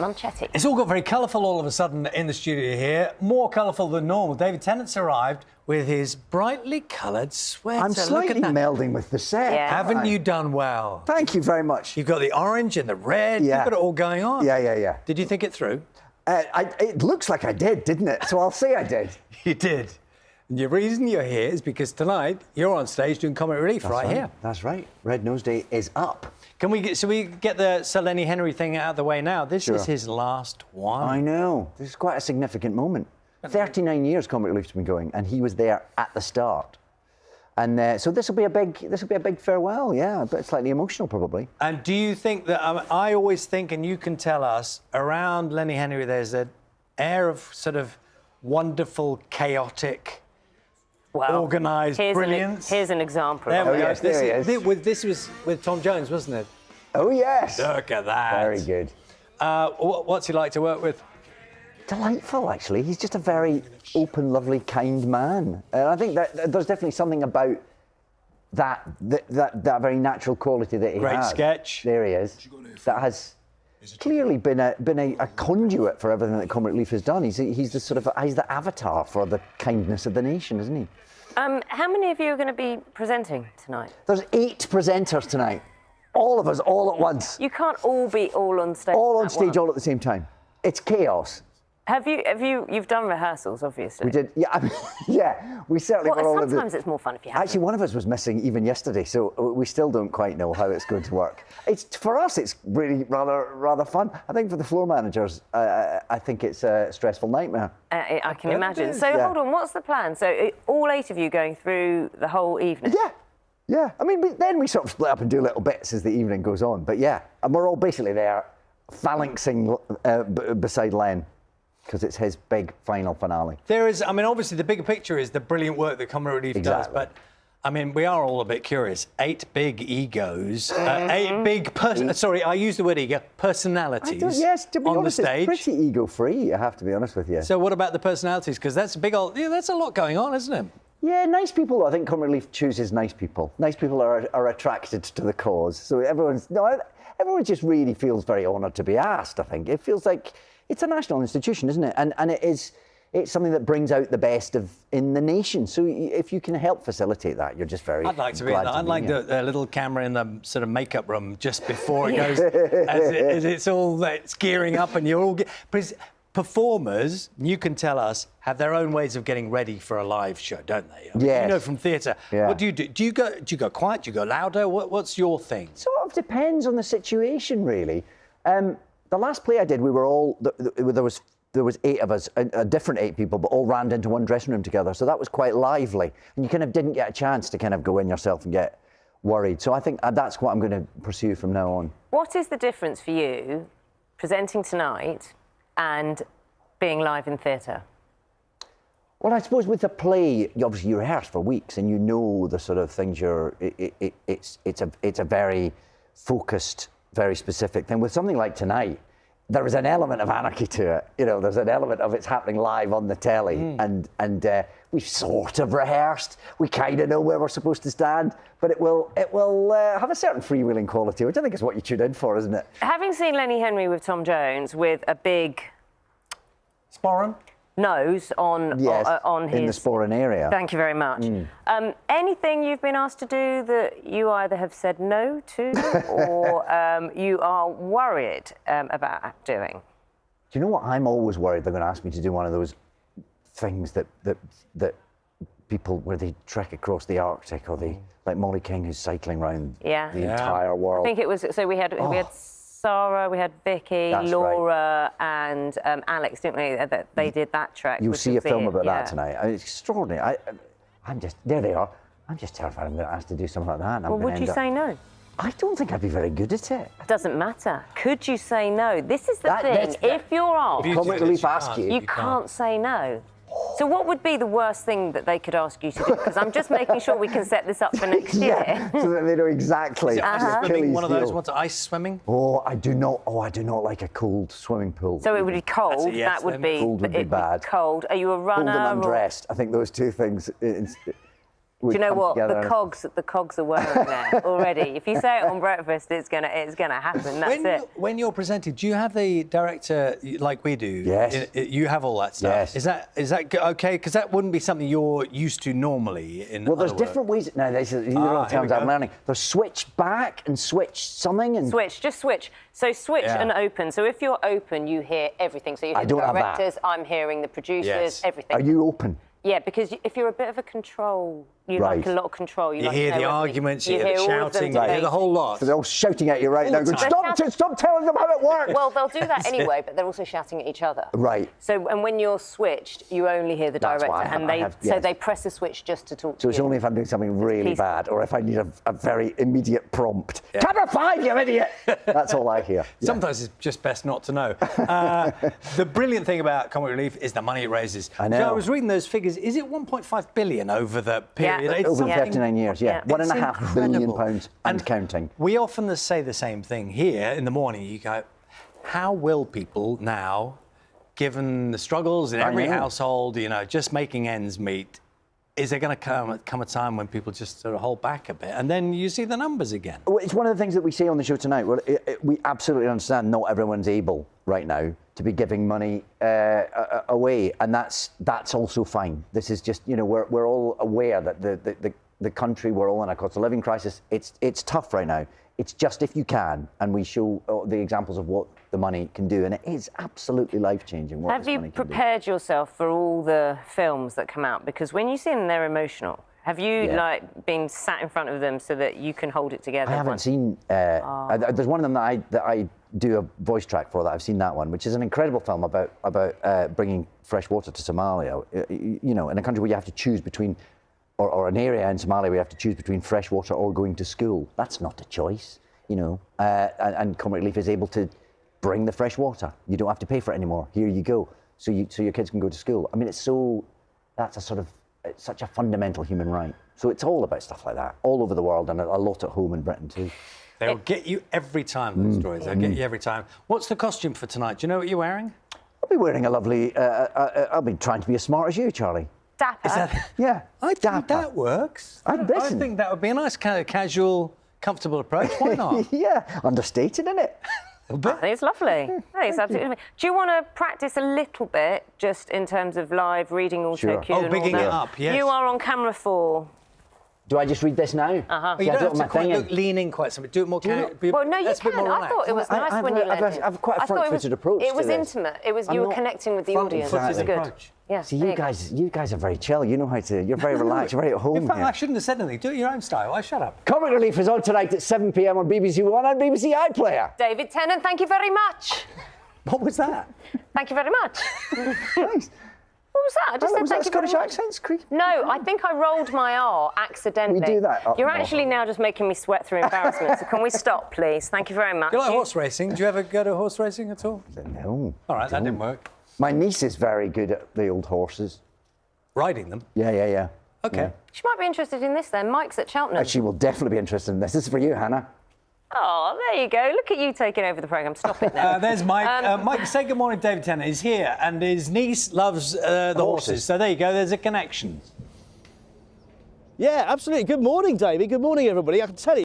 Manchetti. It's all got very colourful all of a sudden in the studio here. More colourful than normal. David Tennant's arrived with his brightly coloured sweater. I'm slightly melding with the set. Yeah. Haven't you done well? Thank you very much. You've got the orange and the red. Yeah. You've got it all going on. Yeah. Did you think it through? It looks like I did, didn't it? So I'll say I did. You did. And the reason you're here is because tonight you're on stage doing Comic Relief right here. That's right. Red Nose Day is up. Can we get the Sir Lenny Henry thing out of the way now? This is his last one. I know. This is quite a significant moment. 39 years Comic Relief's been going, and he was there at the start. And so this will be a big farewell. Yeah, but slightly emotional probably. And do you think that I always think, and you can tell us, around Lenny Henry there's an air of sort of wonderful, chaotic, organised brilliance. Here's an example. There we go. Yes, there he is. This was with Tom Jones, wasn't it? Oh yes. Look at that. Very good. What's he like to work with? Delightful, actually. He's just a very open, lovely, kind man. And I think that there's definitely something about that very natural quality that he has. Great sketch. There he is. That has clearly been a conduit for everything that Comic Relief has done. He's the avatar for the kindness of the nation, isn't he? How many of you are going to be presenting tonight? There's 8 presenters tonight. All of us, all at once. You can't all be all on stage. All on stage, all at the same time. It's chaos. You've done rehearsals, obviously. We did, yeah. Yeah, we certainly were all of it. Sometimes it's more fun if you have. Actually, one of us was missing even yesterday, so we still don't quite know how it's going to work. For us, it's really rather fun. I think for the floor managers, I think it's a stressful nightmare. I can imagine. So Yeah. hold on, what's the plan? So all 8 of you going through the whole evening? Yeah. I mean, then we sort of split up and do little bits as the evening goes on. But yeah, and we're all basically there, phalanxing beside Len, because it's his big final finale. There is, I mean, obviously the bigger picture is the brilliant work that Comic Relief does, but I mean, we are all a bit curious. 8 big egos, 8 big sorry, I used the word ego, personalities. Yes, to be on honest, the stage. it's pretty ego-free, I have to be honest with you. So what about the personalities? Because that's a big old, that's a lot going on, isn't it? Yeah, nice people. I think Comic Relief chooses nice people. Nice people are attracted to the cause. So everyone just really feels very honoured to be asked, I think. It feels like it's a national institution, isn't it? And it's something that brings out the best in the nation. So if you can help facilitate that, you're just very I'd like to be glad in that. I'd like the little camera in the sort of makeup room just before it goes, as it's gearing up and you're all... Performers, you can tell us, have their own ways of getting ready for a live show, don't they? I mean, yes. You know from theatre. Yeah. What do you do? Do you go quiet? Do you go louder? What's your thing? Sort of depends on the situation, really. The last play I did, we were all there was 8 of us, a different 8 people, but all rammed into one dressing room together. So that was quite lively, and you kind of didn't get a chance to kind of go in yourself and get worried. So I think that's what I'm going to pursue from now on. What is the difference for you presenting tonight and being live in theatre? Well, I suppose with a play, obviously you rehearse for weeks and you know the sort of things it's a very focused, very specific thing. With something like tonight, there is an element of anarchy to it. You know, there's an element of it's happening live on the telly, and we've sort of rehearsed. We kind of know where we're supposed to stand, but it will have a certain freewheeling quality, which I think is what you tune in for, isn't it? Having seen Lenny Henry with Tom Jones with a big Sporran? nose on his... in the Sporran area. Thank you very much. Anything you've been asked to do that you either have said no to or you are worried about doing? Do you know what? I'm always worried they're going to ask me to do one of those things that people, where they trek across the Arctic, or like Molly King, who's cycling around the entire world. I think it was, so we had Sarah, we had Vicky, Laura, and Alex, didn't we? They did that trek. You'll see a film about that tonight. I mean, it's extraordinary. There they are. I'm just terrified I'm going to ask to do something like that. Well, would you say no? I don't think I'd be very good at it. Doesn't matter. Could you say no? This is the thing. If you're asked, Comic Relief ask you can't say no. So what would be the worst thing that they could ask you to do? Because I'm just making sure we can set this up for next year. So that they know exactly. Swimming, one of those ones, ice swimming? Oh, I do not like a cold swimming pool. So it would be cold. Yes, that would be cold would be bad. Cold. Are you a runner? Cold and undressed. I think those two things. Do you know what? The cogs are whirring there already. If you say it on breakfast, it's gonna happen. That's it. When you're presenting, do you have the director like we do? Yes. You have all that stuff. Yes. Is that okay? Because that wouldn't be something you're used to normally. Well, there's different ways. No, these are all terms I'm learning. There's switch back and switch something and just switch. So switch and open. So if you're open, you hear everything. So you hear the directors. I'm hearing the producers. Everything. Are you open? Yeah, because if you're a bit of a control, you like a lot of control. You like hear the arguments, you hear the shouting, you hear the whole lot. So they're all shouting at you right now. Stop telling them how it works. Well, they'll do that anyway, but they're also shouting at each other. Right. So, and when you're switched, you only hear the director, so they press the switch just to talk to you. So it's only if I'm doing something really bad, or if I need a very immediate prompt. Camera 5, you idiot! That's all I hear. Sometimes it's just best not to know. The brilliant thing about Comic Relief is the money it raises. I know. So I was reading those figures. Is it 1.5 billion over the period? Yeah. Over 39 years, £1.5 billion and counting. We often say the same thing here in the morning. You go, how will people now, given the struggles in every household, just making ends meet, is there going to come a time when people just sort of hold back a bit? And then you see the numbers again. Well, it's one of the things that we say on the show tonight. Well, we absolutely understand not everyone's able right now to be giving money away, and that's also fine. This is just, we're all aware that the country we're all in a cost of living crisis. It's tough right now. It's just if you can, and we show the examples of what the money can do, and it is absolutely life-changing. Have you prepared yourself for all the films that come out? Because when you see them, they're emotional. Have you been sat in front of them so that you can hold it together? I haven't seen. There's one of them that I do a voice track for. That I've seen that one, which is an incredible film about bringing fresh water to Somalia. In a country where you have to choose between. Or an area in Somalia where you have to choose between fresh water or going to school. That's not a choice, And Comic Relief is able to bring the fresh water. You don't have to pay for it anymore. Here you go. So your kids can go to school. I mean, it's such a fundamental human right. So it's all about stuff like that, all over the world, and a lot at home in Britain too. They'll get you every time, those stories. They'll get you every time. What's the costume for tonight? Do you know what you're wearing? I'll be wearing a lovely... I'll be trying to be as smart as you, Charlie. Dapper. Yeah, I think that works. I think that would be a nice kind of casual, comfortable approach. Why not? Yeah, understated, isn't it? I think it's lovely. I think it's absolutely lovely. Do you want to practice a little bit, just in terms of live reading auto cue? Oh, bigging it up, yes. You are on camera 4. Do I just read this now? Well, you don't have to quite lean in quite so much. Do it more. Well, no, you can. I thought it was nice when you leaned in. I've quite a front-footed approach. It was intimate. It was you were connecting with the audience. It was good. Yeah. See, you guys are very chill. You know how to. You're very relaxed. You're very at home. In fact, here. I shouldn't have said anything. Do it your own style. I shut up. Comic Relief is on tonight at 7 p.m. on BBC One and BBC iPlayer. David Tennant, thank you very much. What was that? Thank you very much. Nice. What was that? I just said was thank that you Scottish very much. accents, Creek? No, I think I rolled my R accidentally. We do that. You're actually now just making me sweat through embarrassment. So can we stop, please? Thank you very much. Do you like horse racing? Do you ever go to horse racing at all? No. All right, that didn't work. My niece is very good at the old horses. Riding them? Yeah. Okay. Yeah. She might be interested in this then. Mike's at Cheltenham. She will definitely be interested in this. This is for you, Hannah. Oh, there you go. Look at you taking over the programme. Stop it now. There's Mike. Mike, say good morning, David Tennant. He's here, and his niece loves the horses. So there you go. There's a connection. Yeah, absolutely. Good morning, David. Good morning, everybody. I can tell you.